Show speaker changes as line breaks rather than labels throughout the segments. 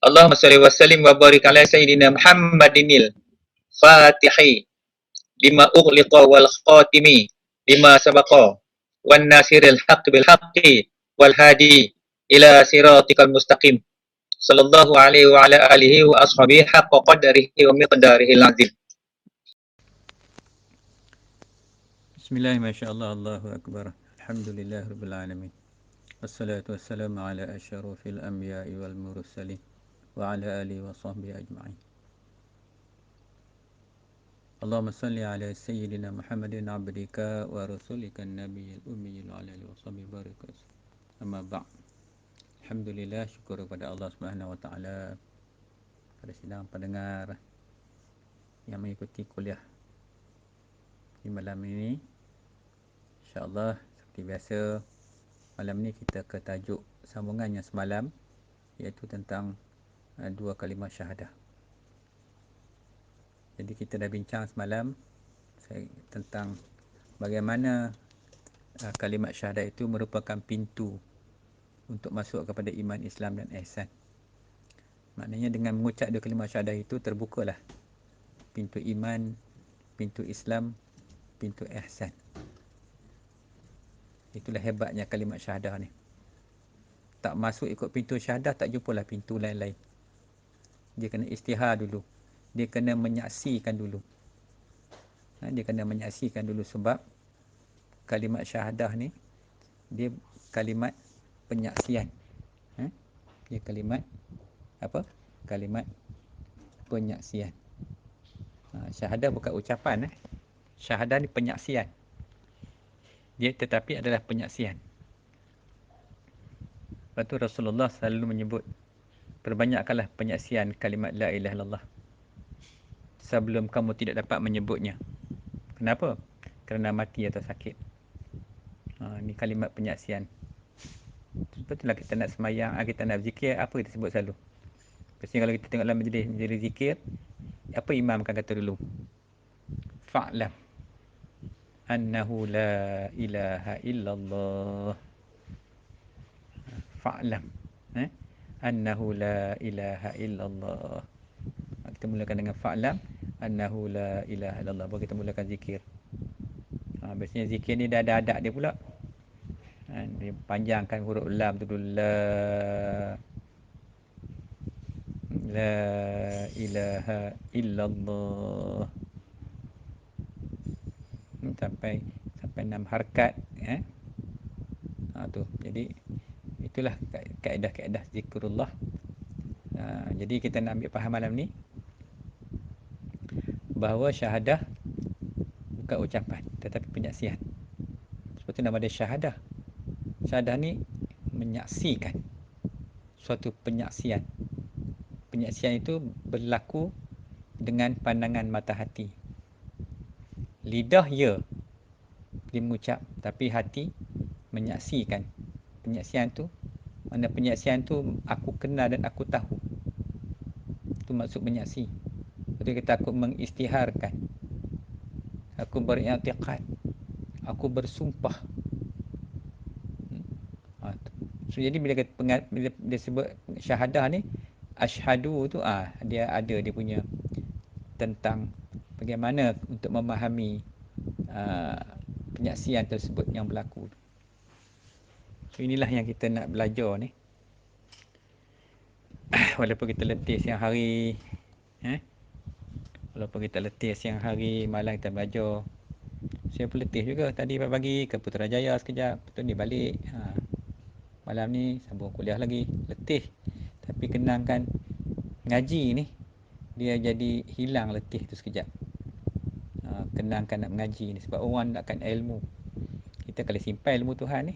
Allahumma salli wa sallim wa barik ala sayyidina Muhammadinil Fatihi lima ughliqa wal khatimi lima sabaqa wan nasiril haqq bil haqqi wal hadi ila siratikal mustaqim sallallahu alaihi wa ala alihi wa ashabihi haqqa qadarihi wa miqdarihil azim.
Bismillah, masya-Allah, Allahu akbar. Alhamdulillah rabbil alamin. Wassalatu wassalamu ala asyrafil anbiya'i wal mursalin wa ala alihi wa sahbihi ajma'in. Allahumma salli ala sayyidina Muhammadin abdika wa rasulika nabiyil ummiyil ala alihi wa sahbihi barik. Amma ba'd. Alhamdulillah, syukur kepada Allah Subhanahu wa taala pada sidang pendengar yang mengikuti kuliah di malam ini. InsyaAllah seperti biasa, malam ni kita ke tajuk sambungannya semalam, iaitu tentang dua kalimah syahadah. Jadi kita dah bincang semalam tentang bagaimana kalimat syahadah itu merupakan pintu untuk masuk kepada iman, Islam dan ihsan. Maknanya dengan mengucap dua kalimah syahadah itu terbukalah pintu iman, pintu Islam, pintu ihsan. Itulah hebatnya kalimat syahadah ni. Tak masuk ikut pintu syahadah, tak jumpalah pintu lain-lain. Dia kena istihar dulu. Dia kena menyaksikan dulu. Dia kena menyaksikan dulu sebab kalimat syahadah ni dia kalimat penyaksian. Dia kalimat apa? Kalimat penyaksian. Syahadah bukan ucapan. Syahadah ni penyaksian. Dia tetapi adalah penyaksian. Lepas tu Rasulullah selalu menyebut, perbanyakkanlah penyaksian kalimat la ilaha illallah sebelum kamu tidak dapat menyebutnya. Kenapa? Kerana mati atau sakit. Ni kalimat penyaksian. Betul lah kita nak semayang, kita nak berzikir, apa kita sebut selalu? Biasanya kalau kita tengok dalam majlis zikir, apa imam akan kata dulu? Fa'lam annahu la ilaha illallah. Fa'lam annahu la ilaha illallah. Kita mulakan dengan fa'lam annahu la ilaha illallah, baru kita mulakan zikir. Biasanya zikir ni dah ada adab dia pula. Dia panjangkan huruf lam tu dulu, la ilaha illallah, sampai 6 harkat. Tu. Jadi itulah kaedah-kaedah zikrullah. Jadi kita nak ambil faham malam ni bahawa syahadah bukan ucapan tetapi penyaksian. Seperti nama dia syahadah. Syahadah ni menyaksikan suatu penyaksian. Penyaksian itu berlaku dengan pandangan mata hati. Lidah ya, dia mengucap, tapi hati menyaksikan. Penyaksian tu, mana penyaksian tu aku kenal dan aku tahu. Itu maksud menyaksi. Jadi kita aku mengistiharkan, aku beriktikad, aku bersumpah. So, jadi bila dia sebut syahadah ni, asyhadu tu dia ada dia punya tentang bagaimana untuk memahami penyaksian tersebut yang berlaku. So, inilah yang kita nak belajar ni. Walaupun kita letih siang hari, walaupun kita letih siang hari, malam kita belajar. Saya pun letih juga tadi pagi ke Putrajaya sekejap, lepas tu ni balik. Malam ni sambung kuliah lagi, letih. Tapi kenangkan ngaji ni, dia jadi hilang letih tu sekejap. Kenangkan nak mengaji ni, sebab orang nakkan ilmu. Kita kalau simpan ilmu Tuhan ni,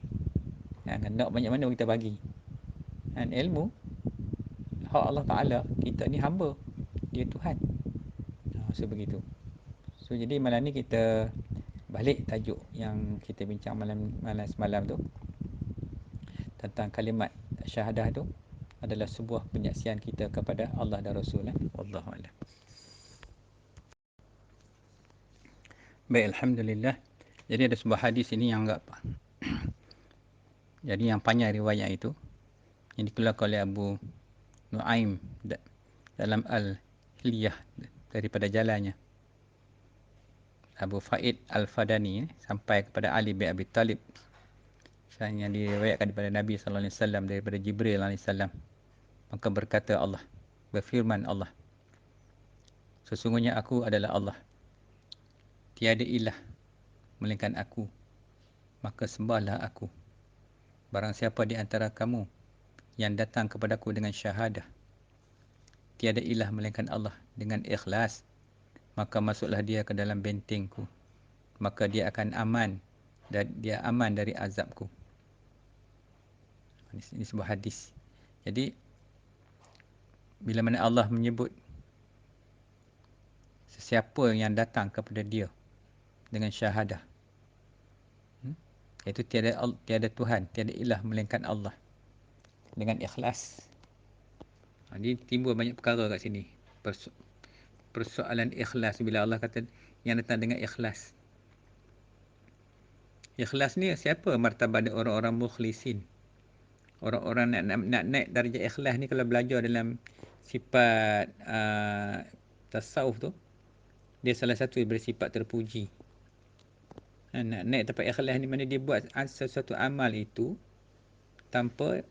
nak banyak mana kita bagi. Dan ilmu hak Allah Ta'ala, kita ni hamba, dia Tuhan. So begitu. So jadi malam ni kita balik tajuk yang kita bincang malam semalam tu, tentang kalimat syahadah tu adalah sebuah penyaksian kita kepada Allah dan Rasul. Wallahu a'lam. Baik, alhamdulillah. Jadi ada sebuah hadis ini yang enggak jadi yang panjang riwayat itu, yang dikeluarkan oleh Abu Nuaim dalam Al-Hilyah daripada jalannya Abu Faid Al-Fadani sampai kepada Ali bin Abi Talib yang diriwayatkan daripada Nabi sallallahu alaihi wasallam daripada Jibril alaihi salam. Maka berkata Allah, berfirman Allah, sesungguhnya aku adalah Allah, tiada ilah melainkan aku, maka sembahlah aku. Barang siapa di antara kamu yang datang kepadaku dengan syahadah, tiada ilah melainkan Allah, dengan ikhlas, maka masuklah dia ke dalam bentengku, maka dia akan aman, dan dia aman dari azabku. Ini sebuah hadis. Jadi bila mana Allah menyebut sesiapa yang datang kepada dia dengan syahadah, iaitu tiada Tuhan, tiada ilah melainkan Allah, dengan ikhlas. Jadi timbul banyak perkara kat sini. Persoalan ikhlas, bila Allah kata yang datang dengan ikhlas. Ikhlas ni siapa martabat orang-orang mukhlisin? Orang-orang nak naik darjah ikhlas ni, kalau belajar dalam sifat tasawuf tu, dia salah satu daripada sifat terpuji. Nak naik tempat ikhlas ni mana dia buat sesuatu amal itu tanpa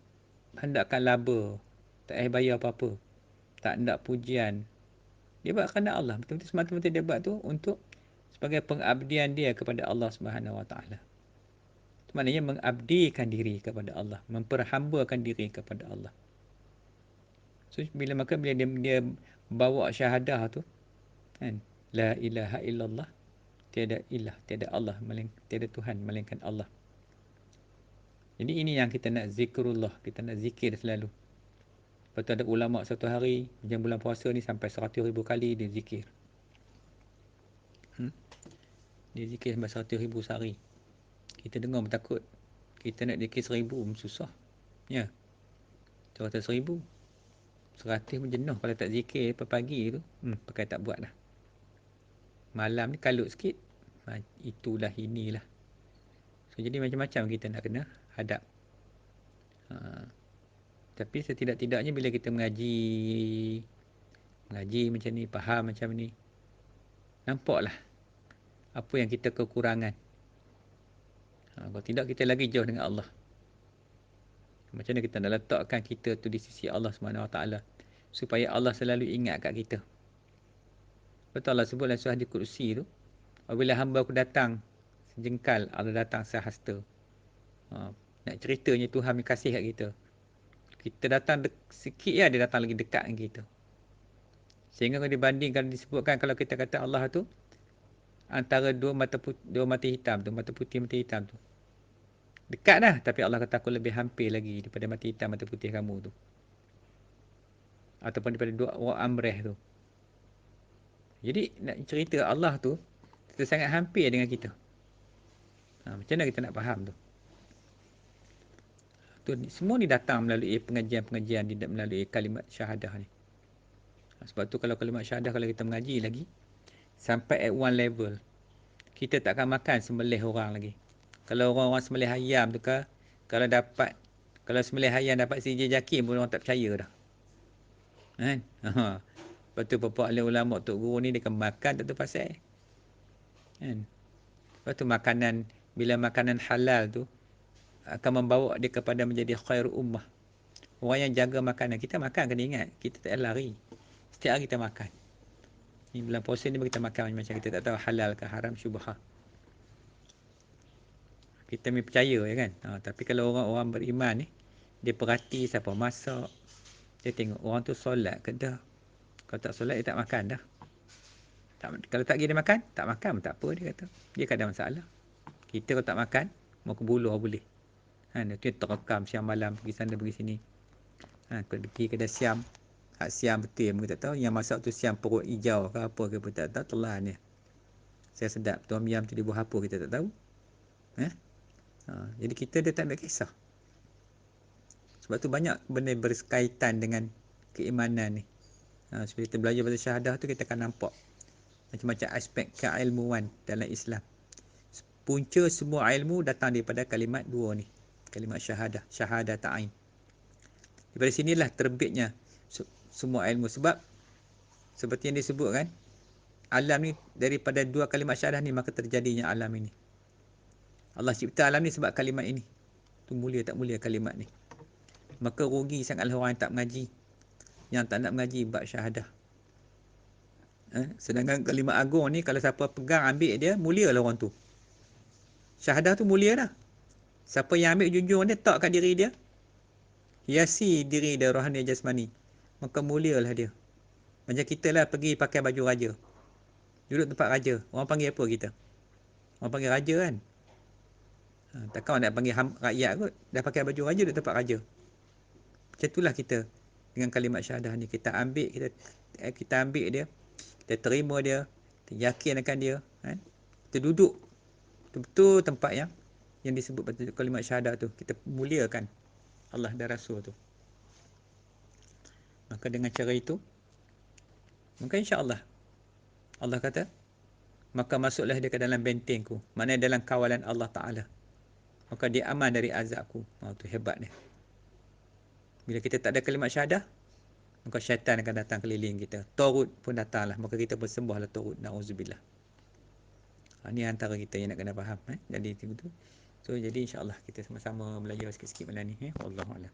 hendakkan laba, tak payah bayar apa-apa, tak hendak pujian. Dia buat kerana Allah, betul-betul semata-mata dia buat tu untuk sebagai pengabdian dia kepada Allah Subhanahu Wa Taala. Itu maknanya mengabdikan diri kepada Allah, memperhambakan diri kepada Allah. So bila dia bawa syahadah tu kan, la ilaha illallah, tiada ilah, tiada Allah, tiada Tuhan melainkan Allah. Jadi ini yang kita nak zikrullah, kita nak zikir selalu. Lepas tu ada ulama' satu hari, macam bulan puasa ni sampai 100,000 kali dia zikir. Dia zikir sampai 100,000 sehari. Kita dengar pun takut. Kita nak zikir 1,000 susah. Ya. 100,000. 100 pun jenuh kalau tak zikir pagi tu. Pakai tak buat dah. Malam ni kalut sikit. Itulah inilah. So, jadi macam-macam kita nak kena hadap. Tapi setidak-tidaknya bila kita mengaji macam ni, faham macam ni, nampaklah apa yang kita kekurangan. Kalau tidak, kita lagi jauh dengan Allah. Macam mana kita nak letakkan kita tu di sisi Allah SWT supaya Allah selalu ingat kat kita. Betul Allah sebut dalam surah di kursi tu, apabila hamba aku datang sejengkal, Allah datang sehasta. Nak ceritanya Tuhan ni kasih kat kita. Kita datang sikit ya, dia datang lagi dekat dengan kita. Sehingga kalau dibandingkan, disebutkan kalau kita kata Allah tu antara dua mata hitam tu, mata putih, mata hitam tu, dekat dah, tapi Allah kata aku lebih hampir lagi daripada mata hitam, mata putih kamu tu, ataupun daripada dua orang amreh tu. Jadi nak cerita Allah tu kita sangat hampir dengan kita. Macam mana kita nak faham tu? Semua ni datang melalui pengajian-pengajian, melalui kalimat syahadah ni. Sebab tu kalau kalimat syahadah, kalau kita mengaji lagi sampai at one level, kita tak akan makan sembelih orang lagi. Kalau orang-orang sembelih ayam tu ke, kalau sembelih ayam dapat CJ Jakim pun orang tak percaya dah. Kan? Lepas tu beberapa ahli ulama' Tok Guru ni dia akan makan tak tu pasal. Kan? Lepas tu makanan, bila makanan halal tu akan membawa dia kepada menjadi khair ummah. Orang yang jaga makanan, kita makan kena ingat, kita tak lari. Setiap hari kita makan. Ni bulan puasa ni kita makan macam kita tak tahu halal ke haram, syubhah. Kita mesti percaya ya kan. Tapi kalau orang-orang beriman ni, dia perhati siapa masak, dia tengok orang tu solat ke dah. Kalau tak solat, dia tak makan dah. Kalau tak pergi dia makan, tak makan pun tak apa, dia kata. Dia tak ada masalah. Kita kalau tak makan, mau ke buluh boleh. Dia terekam siang malam, pergi sana pergi sini. Pergi kedai siam, hak siam betul pun tak tahu. Yang masak tu siam perut hijau ke apa ke pun tak tahu, telan dia. Saya sedap, tom yam tu dia buah apa kita tak tahu. Jadi kita dia tak ambil kisah. Sebab tu banyak benda berkaitan dengan keimanan ni. Sebab kita belajar pasal syahadah tu, kita akan nampak macam-macam aspek keilmuan dalam Islam. Punca semua ilmu datang daripada kalimat dua ni. Kalimat syahadah, syahadah ta'ain. Daripada sinilah terbitnya semua ilmu. Sebab seperti yang disebut kan, alam ni daripada dua kalimat syahadah ni maka terjadinya alam ini. Allah cipta alam ni sebab kalimat ini. Tu mulia tak mulia kalimat ni. Maka rugi sangatlah orang yang tak mengaji, yang tak nak mengaji bab syahadah. Sedangkan kalimat agung ni kalau siapa pegang ambil dia, mulia lah orang tu. Syahadah tu mulia dah. Siapa yang ambil junjung dia, tak kat diri dia, hiasi diri dia rohani jasmani, maka mulia lah dia. Macam kita lah pergi pakai baju raja, duduk tempat raja, orang panggil apa kita? Orang panggil raja kan. Takkan orang nak panggil rakyat kot. Dah pakai baju raja, duduk tempat raja. Macam itulah kita dengan kalimat syahadah ni. Kita ambil dia, kita terima dia, kita yakin akan dia, kan? Kita duduk betul-betul tempat yang disebut pada kalimat syahadah tu. Kita muliakan Allah dan Rasul tu. Maka dengan cara itu, maka insya-Allah Allah kata, maka masuklah dia ke dalam bentengku, maknanya dalam kawalan Allah Ta'ala, maka dia aman dari azabku. Tu hebat dia. Bila kita tak ada kalimat syahadah, maka syaitan akan datang keliling kita. Taurut pun datanglah, maka kita bersembahlah taurut. Na'udzubillah. Ini antara kita yang nak kena faham. Jadi itu. So jadi insya-Allah kita sama-sama belajar sikit-sikit malam ni. Wallahualam.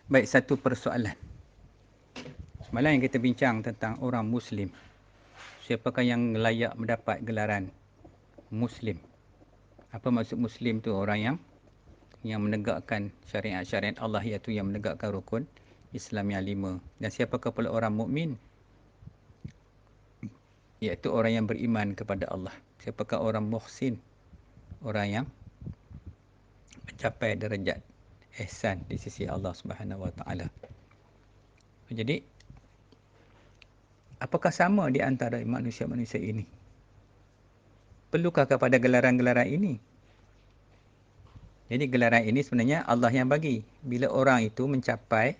Baik, satu persoalan. Semalam yang kita bincang tentang orang Muslim. Siapakah yang layak mendapat gelaran Muslim? Apa maksud Muslim tu? Orang yang menegakkan syariat-syariat Allah, iaitu yang menegakkan rukun Islam yang 5. Dan siapakah pula orang mukmin? Iaitu orang yang beriman kepada Allah. Siapakah orang muhsin? Orang yang mencapai darjat ihsan di sisi Allah Subhanahu Wa Taala. Jadi, apakah sama di antara manusia-manusia ini? Perlukah kepada gelaran-gelaran ini? Jadi gelaran ini sebenarnya Allah yang bagi. Bila orang itu mencapai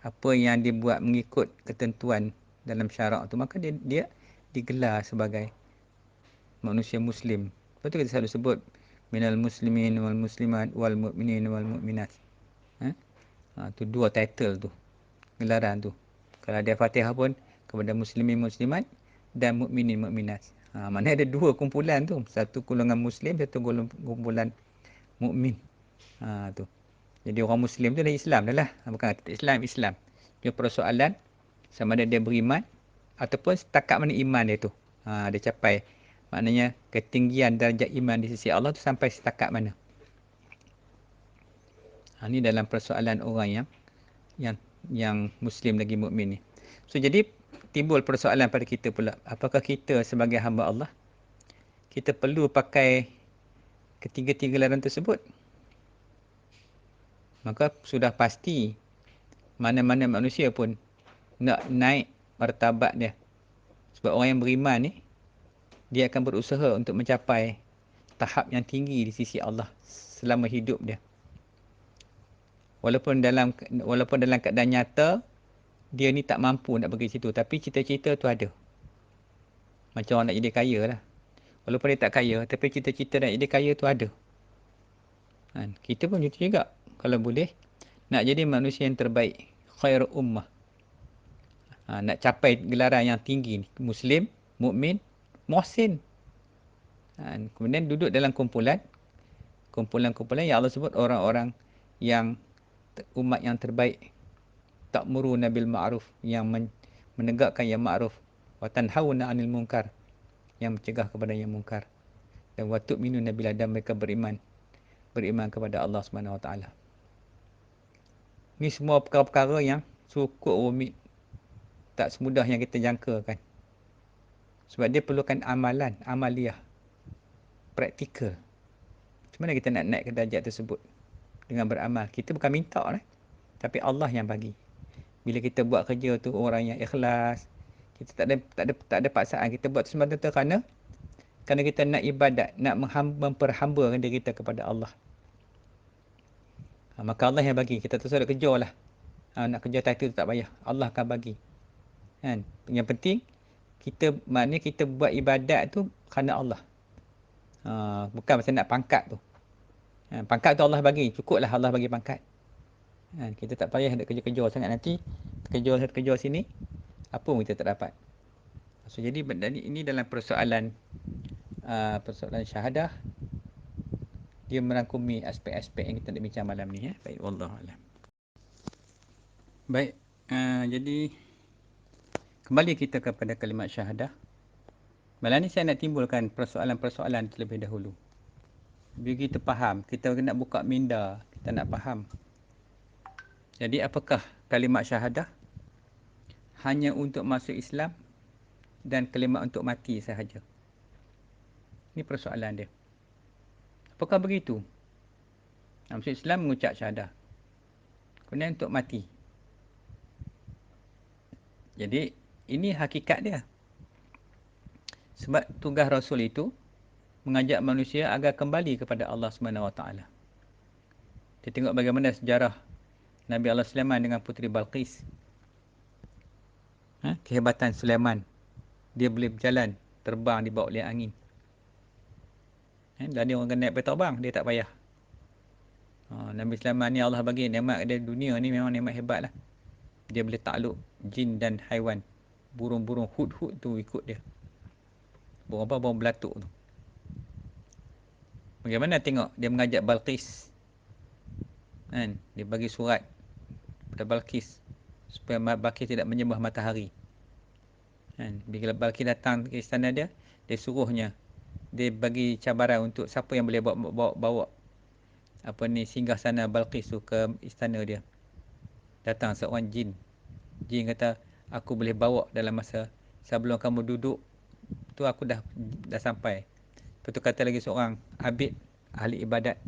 apa yang dibuat mengikut ketentuan dalam syarak tu, maka dia digelar sebagai manusia Muslim. Lepas tu kita selalu sebut minal muslimin wal muslimat wal mu'minin wal mu'minat. Tu dua title tu, gelaran tu. Kalau ada Fatihah pun kepada muslimin muslimat dan mukminin mukminat. Maknanya ada dua kumpulan tu, satu golongan muslim, satu kumpulan mukmin. Tu. Jadi orang Muslim tu dah Islam dah lah. Bukan Islam. Dia persoalan sama ada dia beriman ataupun setakat mana iman dia tu. Dia capai. Maknanya ketinggian darjat iman di sisi Allah tu sampai setakat mana. Ini dalam persoalan orang yang Muslim lagi mukmin ni. So jadi timbul persoalan pada kita pula. Apakah kita sebagai hamba Allah, kita perlu pakai ketiga-tiga gelaran tersebut? Maka sudah pasti mana-mana manusia pun nak naik martabat dia. Sebab orang yang beriman ni, dia akan berusaha untuk mencapai tahap yang tinggi di sisi Allah selama hidup dia. Walaupun dalam keadaan nyata, dia ni tak mampu nak pergi situ. Tapi cita-cita tu ada. Macam orang nak jadi kaya lah. Walaupun dia tak kaya, tapi cita-cita nak jadi kaya tu ada. Kita pun macam juga. Kalau boleh, nak jadi manusia yang terbaik. Khair ummah. Nak capai gelaran yang tinggi ni. Muslim, mukmin, muhsin. Kemudian duduk dalam kumpulan yang Allah sebut orang-orang yang umat yang terbaik. Ta'muruna bil ma'ruf, yang menegakkan yang ma'ruf. Wa tanhauna 'anil munkar, yang mencegah kepada yang munkar. Dan wa tu'minuna billah, dan mereka beriman kepada Allah Subhanahu Wa Taala. Ni semua perkara-perkara yang cukup rumit, tak semudah yang kita jangkakan. Sebab dia perlukan amalan, amaliyah, praktikal. Macam mana kita nak naik ke darjat tersebut? Dengan beramal. Kita bukan minta lah, tapi Allah yang bagi. Bila kita buat kerja tu orang yang ikhlas, kita tak ada paksaan, kita buat semata-mata kerana kita nak ibadat, nak memperhambakan diri kita kepada Allah. Maka Allah yang bagi. Kita terus ada kerja lah. Nak kerja title tu tak payah. Allah akan bagi. Yang penting, maknanya kita buat ibadat tu kerana Allah. Bukan pasal nak pangkat tu. Pangkat tu Allah bagi, cukuplah Allah bagi pangkat. Kita tak payah nak kerja-kerja sangat, nanti kerja sini, apa pun kita tak dapat. So, jadi ini dalam persoalan syahadah, dia merangkumi aspek-aspek yang kita nak bincang malam ni. Baik, wallahualam. Baik, jadi kembali kita kepada kalimat syahadah. Malam ni saya nak timbulkan persoalan-persoalan terlebih dahulu. Biar kita faham, kita nak buka minda, kita nak faham. Jadi apakah kalimat syahadah? Hanya untuk masuk Islam dan kalimat untuk mati sahaja. Ini persoalan dia. Apakah begitu? Masuk Islam mengucap syahadah. Kemudian untuk mati. Jadi ini hakikat dia. Sebab tugas Rasul itu mengajak manusia agar kembali kepada Allah SWT. Kita tengok bagaimana sejarah Nabi Allah Sulaiman dengan Puteri Balqis. Kehebatan Sulaiman. Dia boleh berjalan, terbang dibawa oleh angin. Dan dia orang kena naik terbang, dia tak payah. Nabi Sulaiman ni Allah bagi nikmat dia, dunia ni memang nikmat hebat lah. Dia boleh takluk jin dan haiwan. Burung-burung hud-hud tu ikut dia. Burung apa? Burung belatuk tu. Bagaimana tengok dia mengajak Balqis. Dia bagi surat kepada Balqis supaya Balqis tidak menyembah matahari. Bila Balqis datang ke istana dia, dia suruhnya, dia bagi cabaran untuk siapa yang boleh bawa singgah sana Balqis tu ke istana dia. Datang seorang jin. Jin kata, aku boleh bawa dalam masa sebelum kamu duduk tu, aku dah sampai. Lepas tu kata lagi seorang abid, ahli ibadat.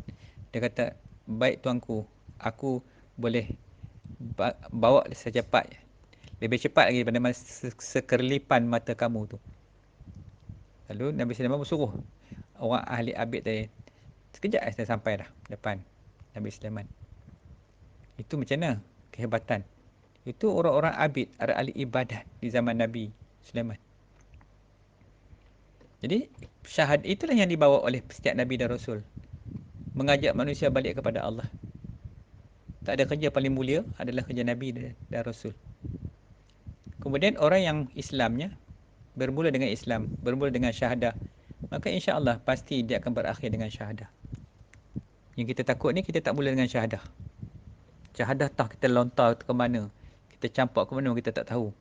Dia kata, baik tuanku, aku boleh bawa secepat, lebih cepat lagi daripada sekerlipan mata kamu tu. Lalu Nabi Sulaiman bersuruh orang ahli abid tadi, sekejap saya sampai dah depan Nabi Sulaiman. Itu macam mana kehebatan? Itu orang-orang abid, ahli ibadat di zaman Nabi Sulaiman. Jadi syahad itulah yang dibawa oleh setiap Nabi dan Rasul, mengajak manusia balik kepada Allah. Tak ada kerja paling mulia adalah kerja Nabi dan Rasul. Kemudian orang yang Islamnya bermula dengan Islam, bermula dengan syahadah, maka insya-Allah pasti dia akan berakhir dengan syahadah. Yang kita takut ni, kita tak mula dengan syahadah. Syahadah tak kita lontar ke mana, kita campak ke mana kita tak tahu.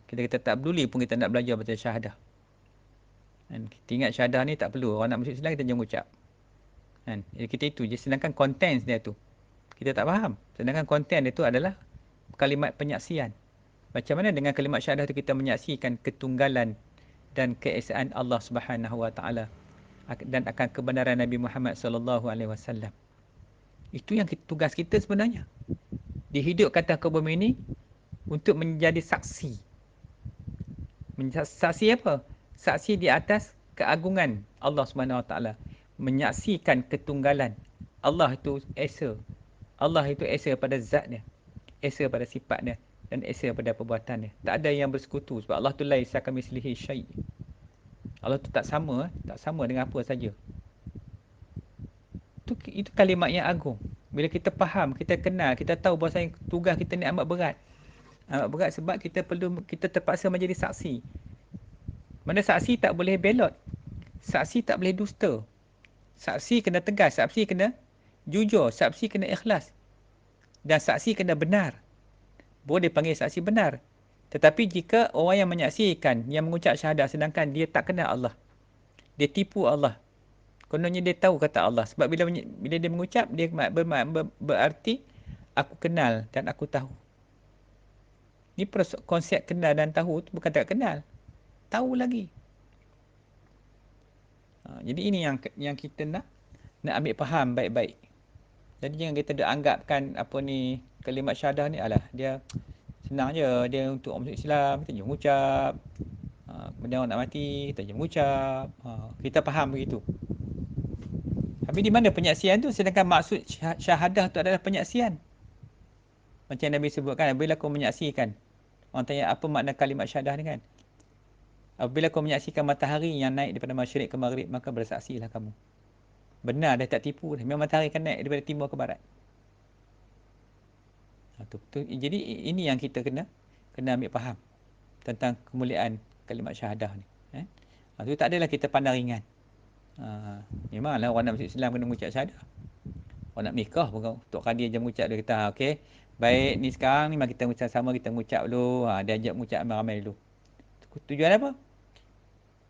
Kita tak peduli pun kita nak belajar baca syahadah. Kita ingat syahadah ni tak perlu, orang nak masuk Islam kita jangan ucap. Jadi kita itu je, sedangkan konten dia tu kita tak faham. Sedangkan konten dia tu adalah kalimat penyaksian. Macam mana dengan kalimat syahadah tu kita menyaksikan ketunggalan dan keesaan Allah Subhanahu Wa Taala dan akan kebenaran Nabi Muhammad sallallahu alaihi wasallam. Itu yang tugas kita sebenarnya. Dihidupkan ke bumi ini untuk menjadi saksi. Saksi apa? Saksi di atas keagungan Allah Subhanahu Wa Taala. Menyaksikan ketunggalan. Allah itu esa. Allah itu esa pada zatnya, esa pada sifatnya, dan esa pada perbuatannya. Tak ada yang bersekutu sebab Allah tu laisa kamitslihi syai'. Allah tu tak sama dengan apa saja. Itu kalimat yang agung. Bila kita faham, kita kenal, kita tahu bahawa tugas kita ni amat berat. Amat berat sebab kita terpaksa menjadi saksi. Mana saksi tak boleh belot. Saksi tak boleh dusta. Saksi kena tegas, saksi kena jujur, saksi kena ikhlas. Dan saksi kena benar. Boleh dipanggil saksi benar. Tetapi jika orang yang menyaksikan, yang mengucap syahadah sedangkan dia tak kenal Allah, dia tipu Allah, kononnya dia tahu kata Allah. Sebab bila dia mengucap, dia berarti aku kenal dan aku tahu. Ni konsep kenal dan tahu tu bukan tak kenal, tahu lagi. Jadi ini yang kita nak ambil faham baik-baik. Jadi jangan kita anggapkan kalimat syahadah ni dia senang je, dia untuk orang masuk Islam, kita je mengucap. Kemudian orang nak mati, kita je mengucap. Kita faham begitu. Tapi di mana penyaksian tu? Sedangkan maksud syahadah tu adalah penyaksian. Macam Nabi sebutkan, apabila kau menyaksikan. Orang tanya apa makna kalimat syahadah ni kan? Apabila kau menyaksikan matahari yang naik daripada masyriq ke maghrib, maka bersaksilah kamu. Benar dah, tak tipu dah. Memang matahari akan naik daripada timur ke barat. Jadi ini yang kita kena ambil faham tentang kemuliaan kalimat syahadah ni. Tu tak adalah kita pandang ringan. Memanglah orang nak masuk Islam kena mengucap syahadah. Orang nak menikah pun Tok Kadi ajar mengucap, dia kata, okey, baik ni sekarang ni mari kita mengucap sama, kita mengucap dulu. Dia ajak mengucap ramai-ramai dulu. Tujuan apa?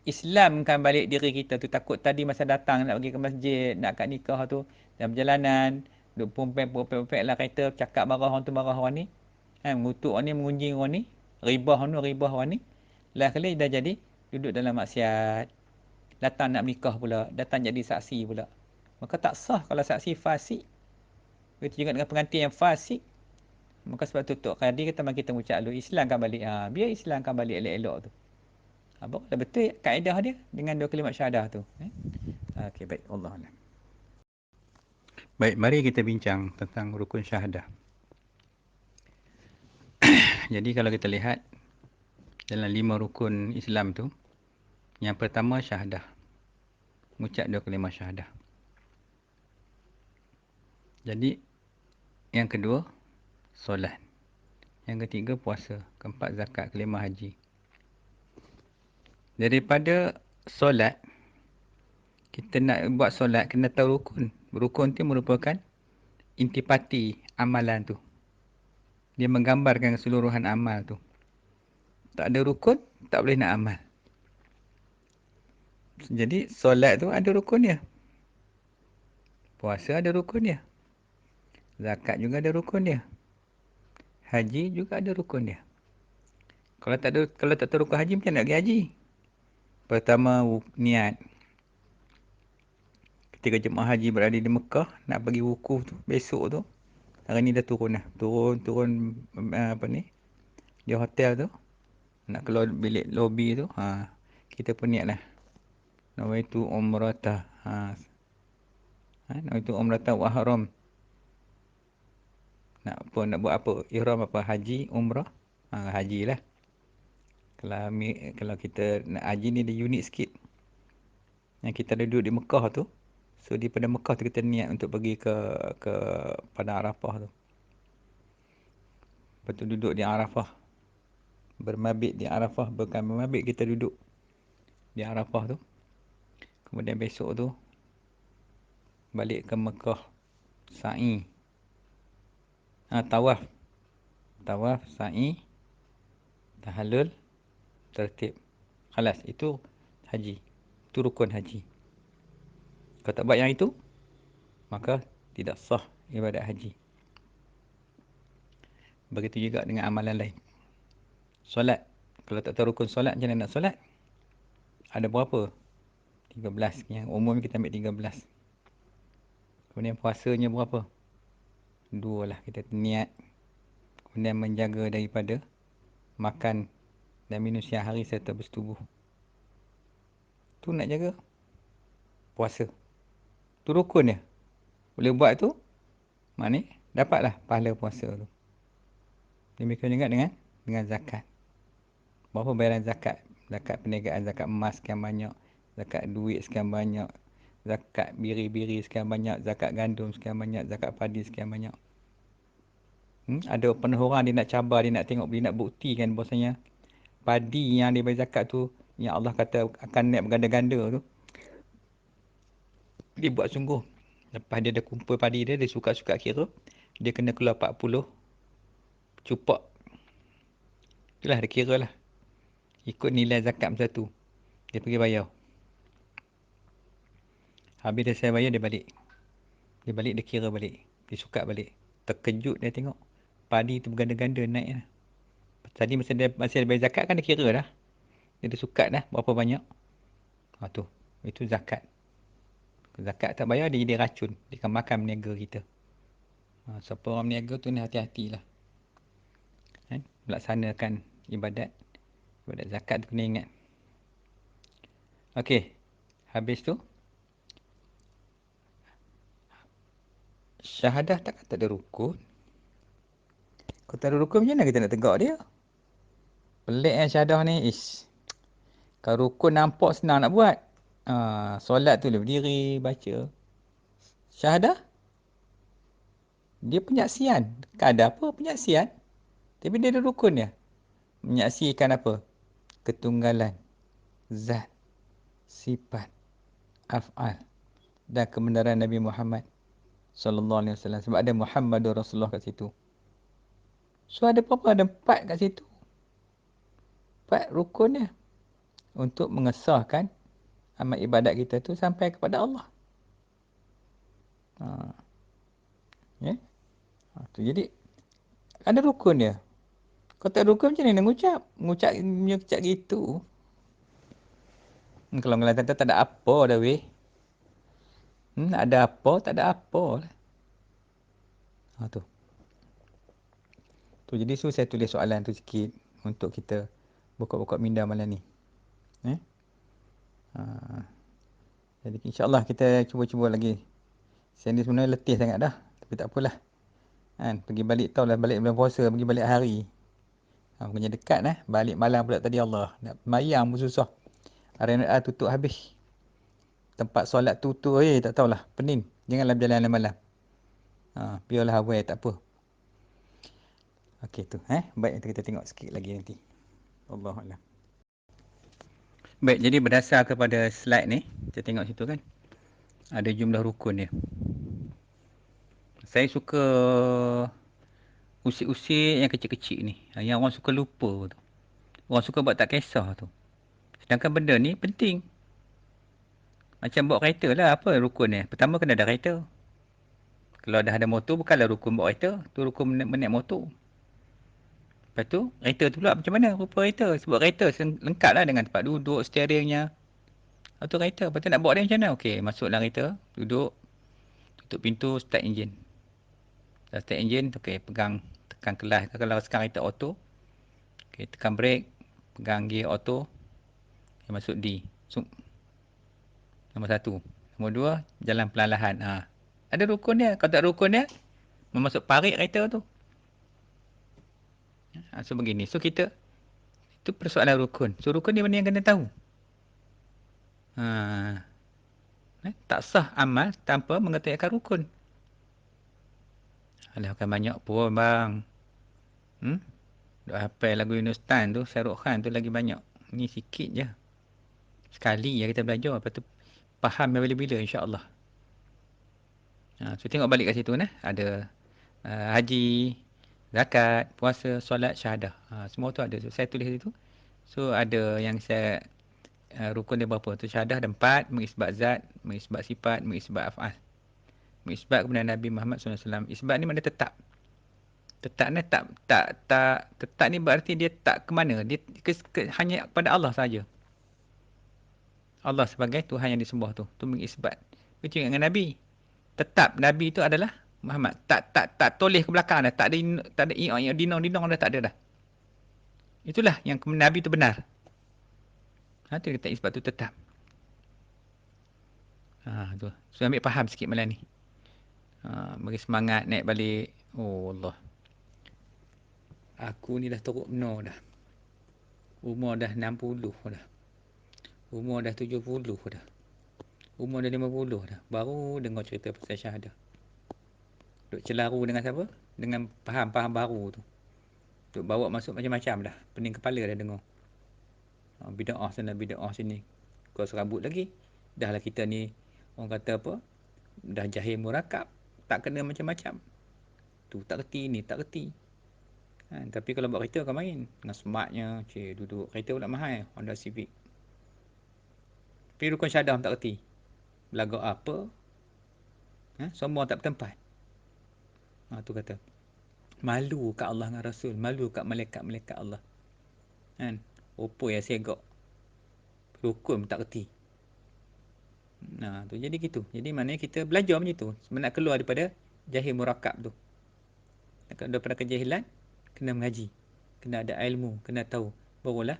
Islamkan balik diri kita tu. Takut tadi masa datang nak pergi ke masjid, nak kat nikah tu, dalam perjalanan, duk pompek lah kereta, cakap marah orang tu, marah orang ni. Mengutuk orang ni, mengunjing orang ni, ribah orang ni. Last kali dah jadi duduk dalam maksiat. Datang nak menikah pula, datang jadi saksi pula. Maka tak sah kalau saksi fasik. Begitu juga dengan pengantin yang fasik. Maka sebab tu Tok Kadi kata, mari kita mengucap dulu, Islamkan balik. Biar Islamkan balik elok-elok tu. Barulah betul kaedah dia dengan dua kalimat syahadah tu. Okey, baik. Allah Alam. Baik, mari kita bincang tentang rukun syahadah. Jadi kalau kita lihat dalam 5 rukun Islam tu, yang pertama syahadah. Mengucap dua kalimat syahadah. Jadi yang kedua solat. Yang ketiga puasa. Keempat zakat. Kelima haji. Daripada solat, kita nak buat solat kena tahu rukun. Rukun tu merupakan intipati amalan tu. Dia menggambarkan keseluruhan amal tu. Tak ada rukun, tak boleh nak amal. Jadi solat tu ada rukun dia. Puasa ada rukun dia. Zakat juga ada rukun dia. Haji juga ada rukun dia. Kalau tak ada rukun haji, macam nak pergi haji? Pertama, niat. Ketika jemaah haji berada di Mekah, nak pergi wukuf tu, besok tu, hari ni dah turun lah. Turun di hotel tu. Nak keluar bilik lobi tu, kita pun niat lah. Nawaitu umrata. Nawaitu umrata wa haram. Nak buat apa? Ihram apa? Haji, umrah. Haji lah. Kalau kita nak haji ni dia unik sikit. Yang kita duduk di Mekah tu. So daripada Mekah tu kita niat untuk pergi ke Padang Arafah tu. Lepas tu duduk di Arafah. Bermabit di Arafah. Bukan bermabit, kita duduk di Arafah tu. Kemudian besok tu balik ke Mekah. Sa'i. Tawaf. Tawaf, sa'i, tahallul, tertib. Khalas, itu haji. Itu rukun haji. Kalau tak buat yang itu, maka tidak sah ibadat haji. Begitu juga dengan amalan lain. Solat. Kalau tak tahu rukun solat, macam mana nak solat? Ada berapa? 13. Yang umum kita ambil 13. Kemudian puasanya berapa? 2 lah. Kita niat. Kemudian menjaga daripada makan dan minum siang hari serta bersetubuh. Tu nak jaga puasa. Tu rukun dia. Boleh buat tu, maknanya dapatlah pahala puasa tu. Demikian juga dengan zakat. Berapa bayaran zakat? Zakat perniagaan, zakat emas sekian banyak, zakat duit sekian banyak, zakat biri-biri sekian banyak, zakat gandum sekian banyak, zakat padi sekian banyak. Ada penuh orang dia nak cabar, dia nak tengok, dia nak buktikan bahasanya padi yang dia bayar zakat tu, yang Allah kata akan naik berganda-ganda tu, dia buat sungguh. Lepas dia dah kumpul padi dia, dia suka-suka kira, dia kena keluar 40 cupak. Itulah dia kira lah. Ikut nilai zakat masa tu. Dia pergi bayar. Habis dia saya bayar, dia balik. Dia balik, dia kira balik. Dia suka balik. Terkejut dia tengok. Padi tu berganda-ganda naik lah. Tadi masa dia bayar zakat kan dia kira dah. Dia dah suka dah berapa banyak. Tu. Itu zakat. Zakat tak bayar, dia jadi racun. Dia akan makan meniaga kita. Siapa orang meniaga tu ni hati-hatilah. Melaksanakan ibadat zakat tu kena ingat. Okey. Habis tu. Syahadah tak ada rukun. Kalau tak ada rukun, macam mana kita nak tegak dia? Pelik syahadah ni. Kalau rukun nampak senang nak buat. Solat tu dia berdiri, baca. Syahadah, dia penyaksian. Ada apa penyaksian? Tapi dia ada rukun dia. Menyaksikan apa? Ketunggalan, zat, sifat, af'al dan kebenaran Nabi Muhammad sallallahu alaihi wasallam, sebab ada Muhammadur Rasulullah kat situ. So ada berapa? Ada 4 kat situ. 4 rukun dia untuk mengesahkan amal ibadat kita tu sampai kepada Allah. Ya. Tu jadi ada rukun dia. Kalau tak rukun macam mana nak ngucap? Ngucap gitu. Kalau Kelantan tak ada apa dah weh. Ada apa, tak ada apa lah. Tu. Jadi saya tulis soalan tu sikit untuk kita buka-buka minda malam ni. Ha. Jadi insya-Allah kita cuba-cuba lagi. Saya ni sebenarnya letih sangat dah. Tapi tak apalah. Pergi balik tahu lah, balik bulan puasa, pergi balik hari. Bukannya dekat balik malam pula tadi Allah. Nak mayang pun susah. Arena tutup habis. Tempat solat tutup tak tahulah. Pening. Janganlah berjalan malam. Biarlah awal tak apa. Okey tu. Baik, kita tengok sikit lagi nanti. Allahuakbar. Baik, jadi berdasar kepada slide ni, kita tengok situ kan. Ada jumlah rukun dia. Saya suka usik-usik yang kecil-kecil ni. Yang orang suka lupa tu. Orang suka buat tak kisah tu. Sedangkan benda ni penting. Macam bawa kereta lah, apa rukun ni? Pertama kena ada kereta. Kalau dah ada motor, bukanlah rukun bawa kereta. Tu rukun menaik motor. Lepas tu, kereta tu pula macam mana rupa kereta? Sebab kereta lengkap lah dengan tempat duduk, steeringnya. Lepas tu kereta. Lepas tu nak bawa dia macam mana? Okey, masuk dalam kereta, duduk, tutup pintu, start enjin. Dah start enjin, okey, pegang, tekan kelas. Kalau sekarang kereta auto, okey, tekan brake, pegang gear auto, okay, masuk D. Nombor 1. Nombor 2, jalan perlahan-lahan. Ada rukun dia. Kalau tak rukun dia, memasuk parit kereta tu. So begini. So kita, itu persoalan rukun. So rukun ni mana yang kena tahu? Tak sah amal tanpa mengetahui akar rukun. Alah, bukan banyak pun bang. Duk hafal lagu Yunus Tan tu, Shahrukh Khan tu lagi banyak. Ni sikit je. Sekali je kita belajar. Lepas tu faham bila-bila insya-Allah. So tengok balik kat situ ada haji, zakat, puasa, solat, syahadah. Semua tu ada. So, saya tulis situ. So ada yang saya rukun dia berapa tu? Syahadah ada 4, mengisbat zat, mengisbat sifat, mengisbat af'al. Mengisbat kebenaran Nabi Muhammad SAW. Isbat ni mana tetap. Tetap ni tetap ni berarti dia tak ke mana? Dia hanya kepada Allah saja. Allah sebagai Tuhan yang disembah tu. Tu mengisbat. Begitu dengan Nabi. Tetap Nabi tu adalah Muhammad. Tak toleh ke belakang dah. Tak ada dinong dah, tak ada dah. Itulah yang Nabi tu benar. Tu kata isbat tu tetap. Tu. So ambil faham sikit malam ni. Bagi semangat naik balik. Oh Allah. Aku ni dah teruk benar dah. Umur dah 60 dah. Umur dah 70 dah. Umur dah 50 dah. Baru dengar cerita pasal syahadah. Duk celaru dengan siapa? Dengan faham-faham baru tu. Duk bawa masuk macam-macam dah. Pening kepala dah dengar. Bida'ah sana, bida'ah sini. Kau serabut lagi. Dah lah kita ni, orang kata apa? Dah jahil murakab. Tak kena macam-macam. Tu tak reti, ni tak reti. Tapi kalau buat kereta kau main. Dengan smartnya. Duduk. Kereta pula mahal. Honda Civic. Tapi rukun syahadah tak reti. Belagak apa? Semua tak bertempat. Tu kata. Malu kat Allah dengan Rasul. Malu kat malaikat-malaikat Allah. Apa yang segak. Rukun tak reti. Tu jadi gitu. Jadi maknanya kita belajar macam tu. Sebab nak keluar daripada jahil murakab tu. Daripada kejahilan, kena mengaji. Kena ada ilmu. Kena tahu. Barulah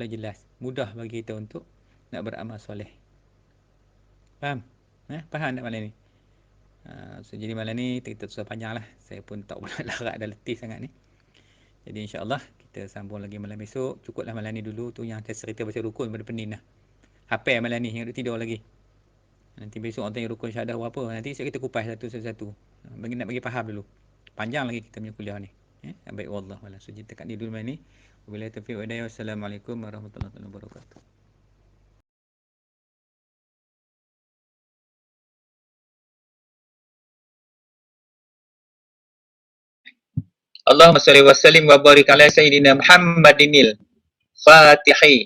jelas. Mudah bagi kita untuk nak beramal soleh. Faham? Faham tak malam ni? So, jadi malam ni kita susah panjang lah. Saya pun tak boleh larat dah letih sangat ni. Jadi insyaAllah kita sambung lagi malam esok. Cukuplah malam ni dulu. Tu yang saya cerita pasal rukun pada pening lah. Hafal malam ni yang duduk tidur lagi. Nanti besok orang tanya rukun syahadah apa, nanti kita kupas satu-satu. Nak bagi faham dulu. Panjang lagi kita punya kuliah ni. Baik, wallahu a'lam. So kita kat ni dulu main ni. Wabillahi taufiq wa hidayah. Wassalamualaikum warahmatullahi wabarakatuh.
Allahumma salli wa sallim wa barik ala sayyidina Muhammadinil Fatihi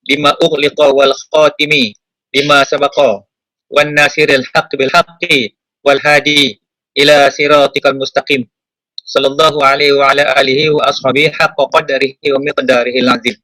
lima ughliqa wal khatimi lima sabaqa wan nasiril haqq bil haqqi wal hadi ila siratikal mustaqim sallallahu alaihi wa ala alihi wa ashabihi haqqa qadarihi wa miqdarihi al azim.